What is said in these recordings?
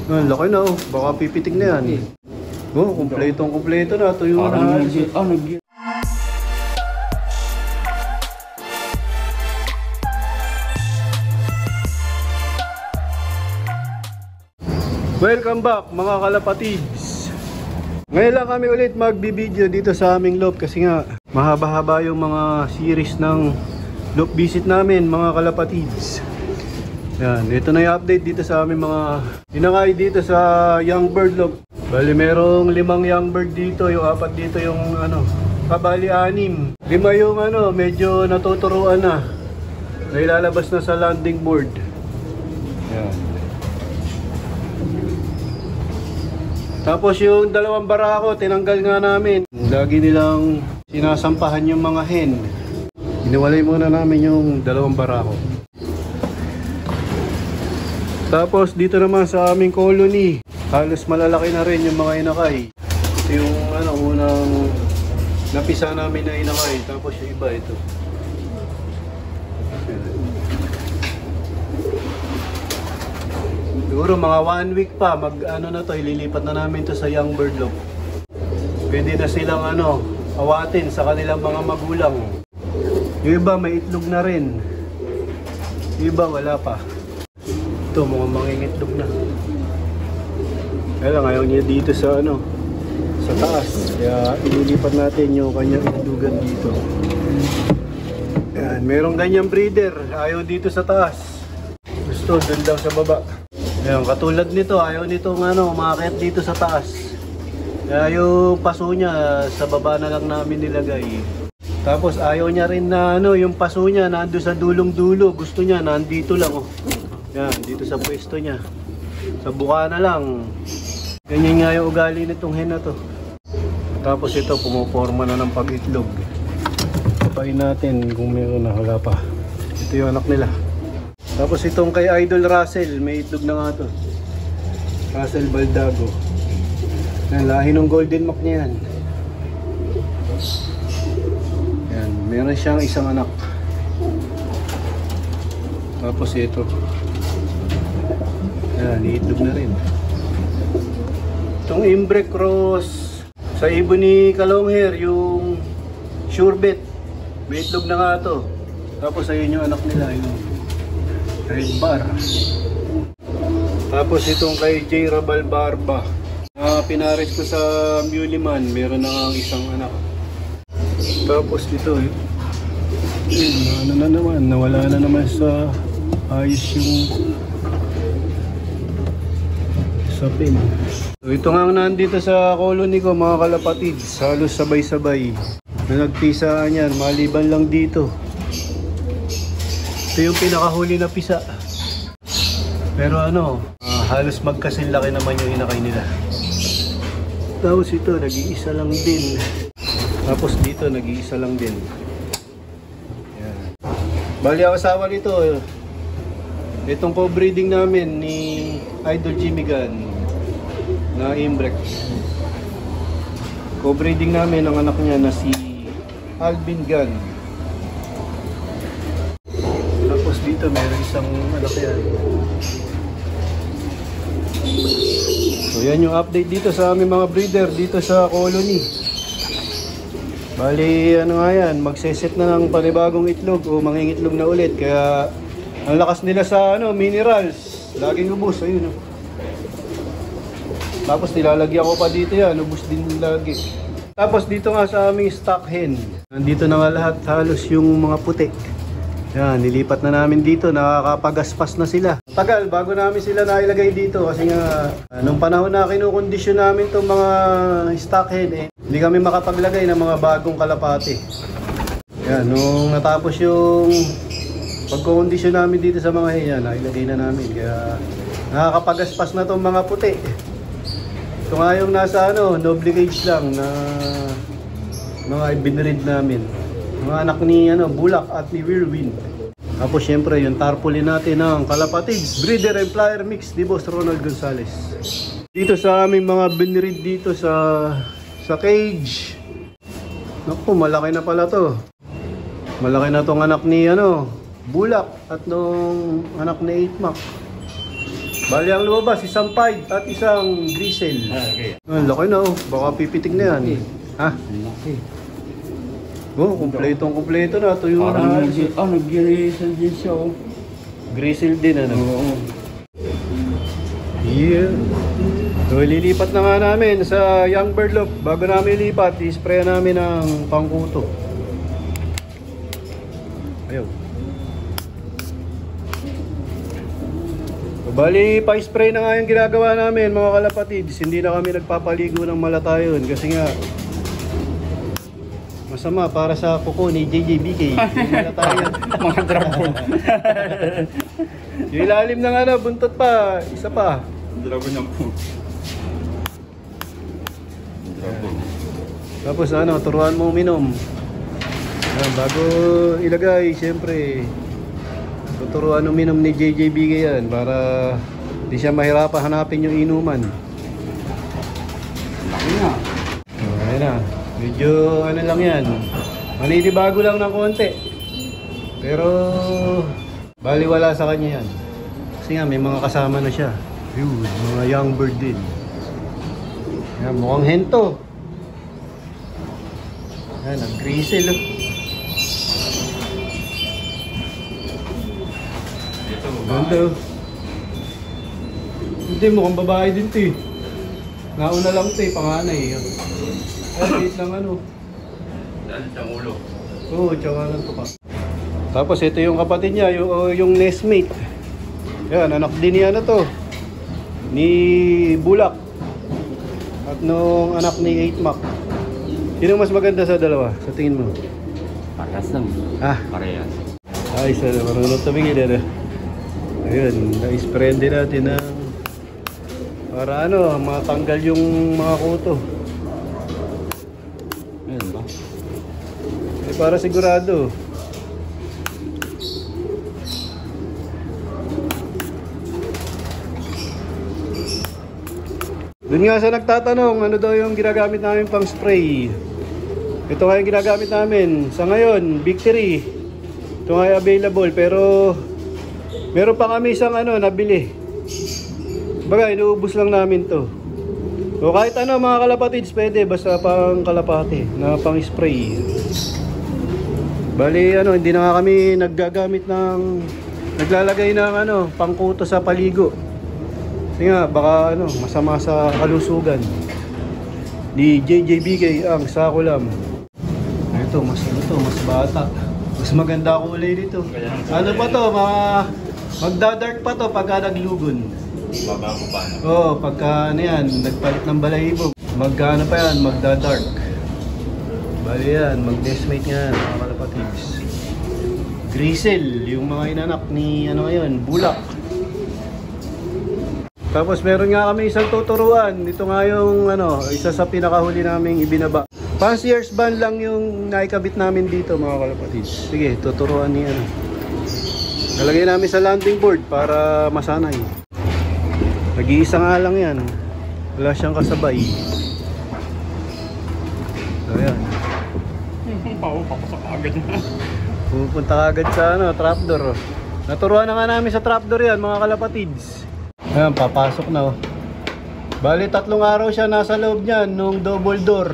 Ah, laki na oh. Baka pipitik na yan. Oh, kumpleto na. Tuyo na. Welcome back mga kalapatids. Ngayon lang kami ulit magbibideo dito sa aming loop kasi nga mahaba-haba yung mga series ng loop visit namin mga kalapatids. Yan, ito na yung update dito sa aming mga inakay dito sa young bird loop. Bali merong 5 young bird dito, yung 4 dito yung bali 6. 5 yung medyo natuturuan na. Nailalabas na sa landing board. Yan. Tapos yung 2 barako, tinanggal nga namin. Lagi nilang sinasampahan yung mga hen. Iniwalay muna namin yung 2 barako. Tapos dito naman sa aming colony, halos malalaki na rin yung mga inakay. Ito yung unang napisa namin na inakay. Tapos yung iba ito. Siguro mga 1 week pa ililipat na namin to sa young bird loop. Pwede na silang awatin sa kanilang mga magulang. Yung iba may itlog na rin. Yung iba wala pa. Ito mga mangingitlog na. Kaya lang ayaw niya dito sa sa taas. Kaya ililipat natin yung kanyang itlogan dito. Yan, merong ganyang breeder. Ayaw dito sa taas. Gusto dun daw sa baba. Ayan, katulad nito, ayaw nitong umakyat dito sa taas. Kaya yung paso niya, sa baba na lang namin nilagay. Tapos ayaw niya rin na yung paso niya nando sa dulong-dulo. Gusto niya nandito lang oh. Yan, dito sa pwesto niya. Sa buka na lang. Ganyan nga yung ugali nitong hen na to. Tapos ito, pumuporma na ng pag-itlog. Papain natin kung meron na, wala pa. Ito yung anak nila. Tapos itong kay Idol Russell, may itlog na nga to. Russell Baldago. Yan, lahi ng golden mock niya yan. Yan, meron siyang isang anak. Tapos ito. Yan, iitlog na rin. Itong Imbre Cross sa ibon ni Kalonghair, yung Surebet. May itlog na nga to. Tapos ayun yung anak nila, yung Red Bar. Tapos itong kay J. Rabal Barba. Pinares ko sa Muliman, meron na nga isang anak. Tapos ito nawala na naman sa ayos yung sa pin. So ito nga nandito sa colony ko mga kalapatids, halos sabay-sabay na nagpisaan yan, maliban lang dito. Ito yung pinakahuli na pisa. Pero halos magkasinlaki naman yung inakay nila. Tapos ito, nag-iisa lang din. Tapos dito, nag-iisa lang din. Yan. Bali ang asawa nito, itong co-breeding namin ni Idol Jimmy Gunn na Imbrex. Co-breeding namin ang anak niya na si Alvin Gunn. Tapos dito meron isang anak yan. So yan yung update dito sa aming mga breeder dito sa colony. Bali nga yan, magseset na ng panibagong itlog o mangingitlog na ulit. Kaya ang lakas nila sa minerals, laging ubos. Ayun Tapos nilalagyan ko pa dito yan, ubos din lagi. Tapos dito nga sa aming stock hen, nandito na nga lahat halos yung mga puti. Yan, nilipat na namin dito, nakakapagaspas na sila. Tagal bago namin sila nailagay dito kasi nga nung panahon na kinukondisyon namin itong mga stock hen hindi kami makapaglagay ng mga bagong kalapati. Yan, nung natapos yung pagkukondisyon namin dito sa mga hen, nailagay na namin. Kaya nakakapagaspas na itong mga puti. Ito nga yung nasa noble cage lang na mga ibinread namin. Mga anak ni Bulak at ni Whirlwind. Tapos syempre yung tarpaulin natin ng kalapatids, breeder and flyer mix ni Boss Ronald Gonzales. Dito sa aming mga binread dito sa cage. Naku, malaki na pala to. Malaki na tong anak ni Bulak at nung anak ni 8 Mac. Bali ang lumabas, isang pied at isang gristle. Okay. Laki na oh, baka pipitik na yan. Ha? Laki. Oh, kumpleto na. Ito yung Parang nag-gristle din siya oh. Gristle din ano? Oo. Yeah. So ililipat na nga namin sa Young Bird Loop. Bago namin ilipat, i-spray namin ng pangkuto. Ayaw. So, bali, pa-spray na nga yung ginagawa namin mga kalapatids. Hindi na kami nagpapaligo ng malatayon kasi nga masama para sa kuko ni JJBK. Yung malatayon. Mga dragon. Yung ilalim na nga na, buntot pa. Isa pa. Dragon ng po. Dragon. Tapos ano, turuan mo uminom. Yan, bago ilagay, siyempre tuturuan uminom ni JJBK yan para di siya mahirapan hanapin yung inuman. Laki nga. Ayan na, medyo ano lang yan, maninibago lang ng konti. Pero baliwala sa kanya yan. Kasi nga may mga kasama na siya. Yun, mga young bird din. Yan, mukhang hento. Yan, nag-gristle. Ito Ganda. Hindi, mukhang babae din to eh. Nauna lang to eh, panganay. Ay, lang ano. Dahil siyang ulo. Oo, tsaka lang to pa. Tapos ito yung kapatid niya, yung nestmate. Yan, anak din niya na to. Ni Bulak. At nung anak ni 8 Mac. Sino mas maganda sa dalawa, sa tingin mo? Parehas lang. Ah, Parehas. ay, sa marunong tumingin na. Ayun, na-spray din natin ng para ano, matanggal yung mga kuto. Ayun ba? Eh, para sigurado. Doon nga sa nagtatanong, ano daw yung ginagamit namin pang spray. Ito nga yung ginagamit namin. Sa ngayon, Victory. Ito nga yung available, pero meron pa kami isang ano, nabili. Baga, inuubos lang namin to. O kahit ano mga kalapatids, pwede. Basta pang kalapati na pang spray. Bali, ano, hindi na nga kami naggagamit ng naglalagay ng ano, pangkuto sa paligo. Kasi nga, baka ano, masama sa kalusugan. Ni JJBK ang sakulam. Ito, mas bata. Mas maganda kulay dito. Ano pa to, magdadark pa to pagka naglugon. Babago pa na. Oo, pagka ano yan, nagpalit ng balahibo. Magkano pa yan, magdadark. Bali yan, mag-nestmate nga yan, mga kalapatids. Gristle, yung mga inanak ni ano ngayon, Bulak. Tapos meron nga kami isang tuturuan. Ito nga yung ano, isa sa pinakahuli naming ibinaba. Fancier's band lang yung naikabit namin dito mga kalapatids. Sige, tuturuan ni ano. Nalagay namin sa landing board para masanay. Nag-iisa nga lang yan. Wala siyang kasabay. So yan. Papasok agad na. Pupunta agad sa ano, trapdoor. Naturuan na nga namin sa trapdoor yan mga kalapatids. Ayan, papasok na oh. Bali, 3 araw siya nasa loob niyan nung double door.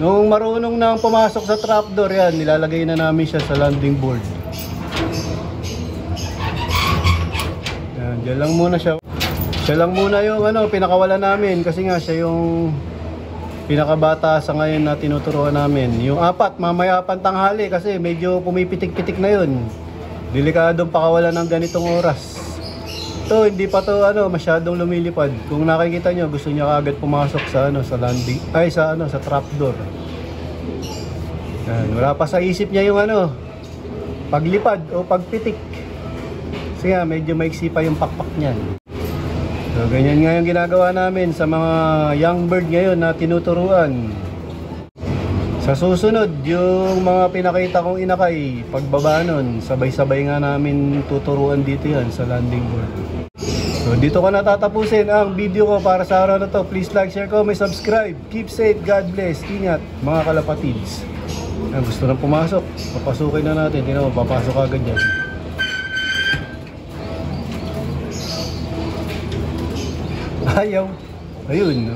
Nung marunong nang pumasok sa trapdoor yan, nilalagay na namin siya sa landing board. Yan, dyan lang muna siya. Siya lang muna yung ano, pinakawala namin kasi nga siya yung pinakabata sa ngayon na tinuturuan namin. Yung 4, mamaya pantanghali kasi medyo pumipitik-pitik na yun. Delikadong pakawalan ng ganitong oras. Ito, hindi pa to ano, masyadong lumilipad. Kung nakikita nyo, gusto niya kagad pumasok sa ano, sa landing, ay sa ano, sa trapdoor. Yan, wala pa sa isip niya yung ano, paglipad o pagpitik. Kasi nga, medyo maiksi pa yung pakpak niyan. So, ganyan nga yung ginagawa namin sa mga young bird ngayon na tinuturuan. Sa susunod, yung mga pinakita kong inakay, pagbaba nun, sabay-sabay nga namin tuturuan dito yan sa landing board. So dito ko natatapusin ang video ko para sa araw na to. Please like, share, comment, subscribe. Keep safe, God bless. Ingat mga kalapatids. Gusto nang pumasok, papasukin na natin. Tingnan mo, papasok agad yan. Ayaw. Ayun.